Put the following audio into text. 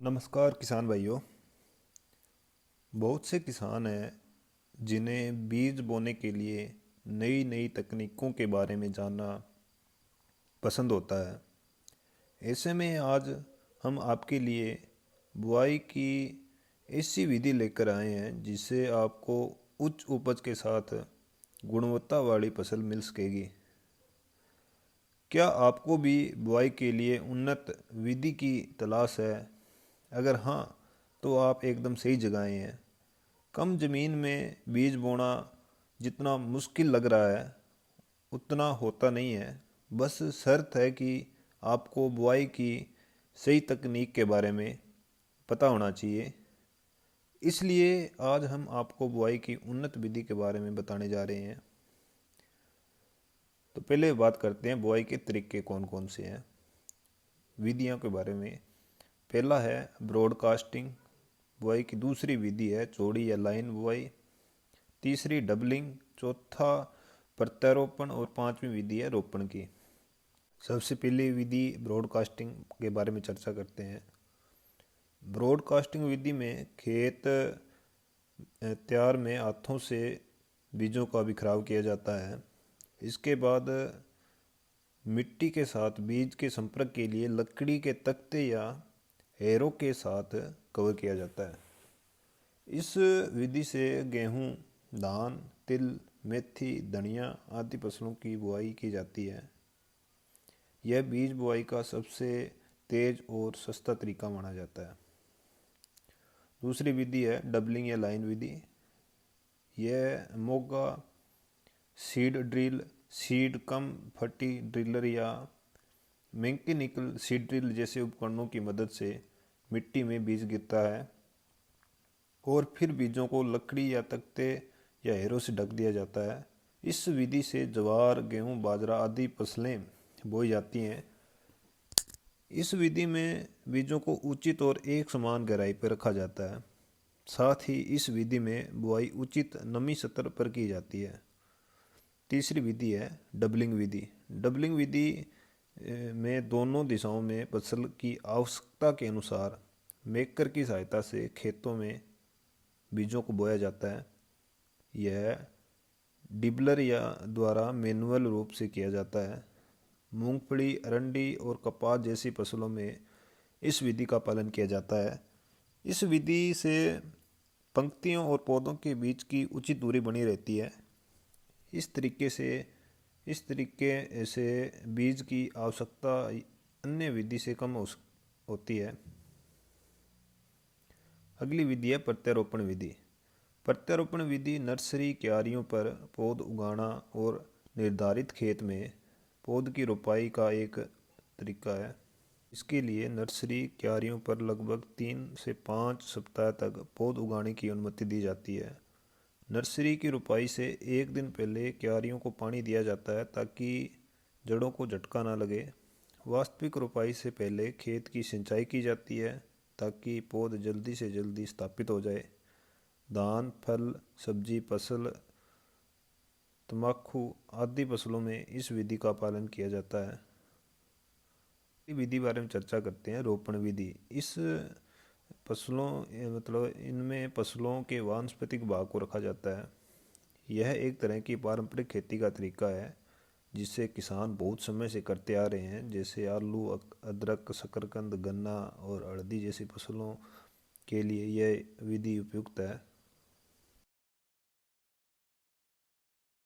नमस्कार किसान भाइयों। बहुत से किसान हैं जिन्हें बीज बोने के लिए नई नई तकनीकों के बारे में जानना पसंद होता है। ऐसे में आज हम आपके लिए बुआई की ऐसी विधि लेकर आए हैं जिससे आपको उच्च उपज के साथ गुणवत्ता वाली फसल मिल सकेगी। क्या आपको भी बुआई के लिए उन्नत विधि की तलाश है? अगर हाँ, तो आप एकदम सही जगह आए हैं। कम ज़मीन में बीज बोना जितना मुश्किल लग रहा है उतना होता नहीं है। बस शर्त है कि आपको बुआई की सही तकनीक के बारे में पता होना चाहिए। इसलिए आज हम आपको बुआई की उन्नत विधि के बारे में बताने जा रहे हैं। तो पहले बात करते हैं बुआई के तरीके कौन कौन से हैं, विधियों के बारे में। पहला है ब्रॉडकास्टिंग बुआई की। दूसरी विधि है चौड़ी या लाइन बुआई। तीसरी डबलिंग। चौथा प्रत्यारोपण और पांचवी विधि है रोपण की। सबसे पहली विधि ब्रॉडकास्टिंग के बारे में चर्चा करते हैं। ब्रॉडकास्टिंग विधि में खेत तैयार में हाथों से बीजों का बिखराव किया जाता है। इसके बाद मिट्टी के साथ बीज के संपर्क के लिए लकड़ी के तख्ते या हैरों के साथ कवर किया जाता है। इस विधि से गेहूं, धान, तिल, मेथी, धनिया आदि फसलों की बुआई की जाती है। यह बीज बुआई का सबसे तेज और सस्ता तरीका माना जाता है। दूसरी विधि है डबलिंग या लाइन विधि। यह मोगा, सीड ड्रिल, सीड कम फटी ड्रिलर या मैकेनिकल सीड ड्रिल जैसे उपकरणों की मदद से मिट्टी में बीज गिरता है और फिर बीजों को लकड़ी या तख्ते या हैरों से ढक दिया जाता है। इस विधि से ज्वार, गेहूं, बाजरा आदि फसलें बोई जाती हैं। इस विधि में बीजों को उचित और एक समान गहराई पर रखा जाता है। साथ ही इस विधि में बुआई उचित नमी स्तर पर की जाती है। तीसरी विधि है डबलिंग विधि। डबलिंग विधि में दोनों दिशाओं में फसल की आवश्यकता के अनुसार मेकर की सहायता से खेतों में बीजों को बोया जाता है। यह डिबलर या द्वारा मैनुअल रूप से किया जाता है। मूंगफली, अरंडी और कपास जैसी फसलों में इस विधि का पालन किया जाता है। इस विधि से पंक्तियों और पौधों के बीच की उचित दूरी बनी रहती है। इस तरीके से बीज की आवश्यकता अन्य विधि से कम होती है। अगली विधि है प्रत्यारोपण विधि। प्रत्यारोपण विधि नर्सरी क्यारियों पर पौध उगाना और निर्धारित खेत में पौध की रोपाई का एक तरीका है। इसके लिए नर्सरी क्यारियों पर लगभग 3 से 5 सप्ताह तक पौध उगाने की अनुमति दी जाती है। नर्सरी की रोपाई से एक दिन पहले क्यारियों को पानी दिया जाता है ताकि जड़ों को झटका ना लगे। वास्तविक रोपाई से पहले खेत की सिंचाई की जाती है ताकि पौध जल्दी से जल्दी स्थापित हो जाए। धान, फल, सब्जी फसल, तंबाकू आदि फसलों में इस विधि का पालन किया जाता है। विधि बारे में चर्चा करते हैं रोपण विधि। इस इनमें फसलों के वानस्पतिक भाग को रखा जाता है। यह एक तरह की पारंपरिक खेती का तरीका है जिसे किसान बहुत समय से करते आ रहे हैं। जैसे आलू, अदरक, शकरकंद, गन्ना और हल्दी जैसी फसलों के लिए यह विधि उपयुक्त है।